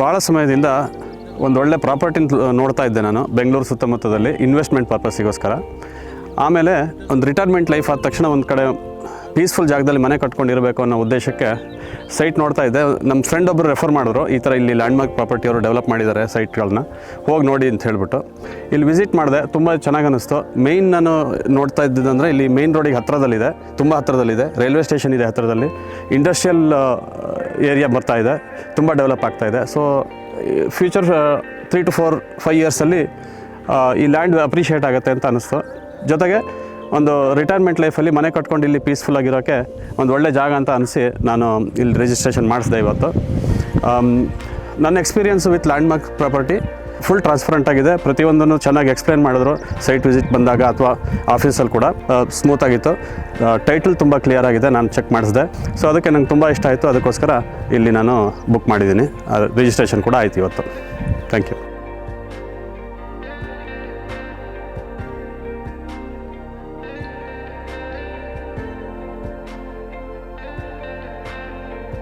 ಭಾಳ ಸಮಯದಿಂದ ಒಂದು ಒಳ್ಳೆ ಪ್ರಾಪರ್ಟಿನ ನೋಡ್ತಾ ಇದ್ದೆ ನಾನು ಬೆಂಗಳೂರು ಸುತ್ತಮುತ್ತದಲ್ಲಿ ಇನ್ವೆಸ್ಟ್ಮೆಂಟ್ ಪರ್ಪಸ್ಸಿಗೋಸ್ಕರ. ಆಮೇಲೆ ಒಂದು ರಿಟೈರ್ಮೆಂಟ್ ಲೈಫ್ ಆದ ತಕ್ಷಣ ಒಂದು ಕಡೆ ಪೀಸ್ಫುಲ್ ಜಾಗದಲ್ಲಿ ಮನೆ ಕಟ್ಕೊಂಡಿರಬೇಕು ಅನ್ನೋ ಉದ್ದೇಶಕ್ಕೆ ಸೈಟ್ ನೋಡ್ತಾ ಇದ್ದೆ. ನಮ್ಮ ಫ್ರೆಂಡ್ ಒಬ್ಬರು ರೆಫರ್ ಮಾಡಿದ್ರು, ಈ ಥರ ಇಲ್ಲಿ ಲ್ಯಾಂಡ್ಮಾರ್ಕ್ ಪ್ರಾಪರ್ಟಿಯವರು ಡೆವಲಪ್ ಮಾಡಿದ್ದಾರೆ ಸೈಟ್ಗಳನ್ನ, ಹೋಗಿ ನೋಡಿ ಅಂತ ಹೇಳ್ಬಿಟ್ಟು ಇಲ್ಲಿ ವಿಸಿಟ್ ಮಾಡಿದೆ. ತುಂಬ ಚೆನ್ನಾಗಿ ಅನ್ನಿಸ್ತು. ಮೇಯ್ನ್ ನಾನು ನೋಡ್ತಾ ಇದ್ದಿದ್ದಂದರೆ ಇಲ್ಲಿ ಮೇಯ್ನ್ ರೋಡಿಗೆ ಹತ್ತಿರದಲ್ಲಿದೆ, ತುಂಬ ಹತ್ತಿರದಲ್ಲಿದೆ. ರೈಲ್ವೆ ಸ್ಟೇಷನ್ ಇದೆ ಹತ್ತಿರದಲ್ಲಿ, ಇಂಡಸ್ಟ್ರಿಯಲ್ ಏರಿಯಾ ಬರ್ತಾ ಇದೆ, ತುಂಬ ಡೆವಲಪ್ ಆಗ್ತಾ ಇದೆ. ಸೊ ಫ್ಯೂಚರ್ 3 to 5 ಇಯರ್ಸಲ್ಲಿ ಈ ಲ್ಯಾಂಡ್ ಅಪ್ರಿಷಿಯೇಟ್ ಆಗುತ್ತೆ ಅಂತ ಅನ್ನಿಸ್ತು. ಜೊತೆಗೆ ಒಂದು ರಿಟೈರ್ಮೆಂಟ್ ಲೈಫಲ್ಲಿ ಮನೆ ಕಟ್ಕೊಂಡು ಇಲ್ಲಿ ಪೀಸ್ಫುಲ್ಲಾಗಿರೋಕ್ಕೆ ಒಂದು ಒಳ್ಳೆ ಜಾಗ ಅಂತ ಅನಿಸಿ ನಾನು ಇಲ್ಲಿ ರಿಜಿಸ್ಟ್ರೇಷನ್ ಮಾಡಿಸಿದೆ ಇವತ್ತು. ನನ್ನ experience with landmark property full transparent ಆಗಿದೆ. ಪ್ರತಿಯೊಂದನ್ನು ಚೆನ್ನಾಗಿ ಎಕ್ಸ್ಪ್ಲೇನ್ ಮಾಡಿದ್ರು ಸೈಟ್ ವಿಸಿಟ್ ಬಂದಾಗ ಅಥವಾ ಆಫೀಸಲ್ಲಿ ಕೂಡ ಸ್ಮೂತಾಗಿತ್ತು. ಟೈಟಲ್ ತುಂಬ ಕ್ಲಿಯರ್ ಆಗಿದೆ, ನಾನು ಚೆಕ್ ಮಾಡಿಸಿದೆ. ಸೊ ಅದಕ್ಕೆ ನಂಗೆ ತುಂಬ ಇಷ್ಟ ಆಯಿತು. ಅದಕ್ಕೋಸ್ಕರ ಇಲ್ಲಿ ನಾನು ಬುಕ್ ಮಾಡಿದ್ದೀನಿ. ರಿಜಿಸ್ಟ್ರೇಷನ್ ಕೂಡ ಆಯಿತು ಇವತ್ತು. Thank you.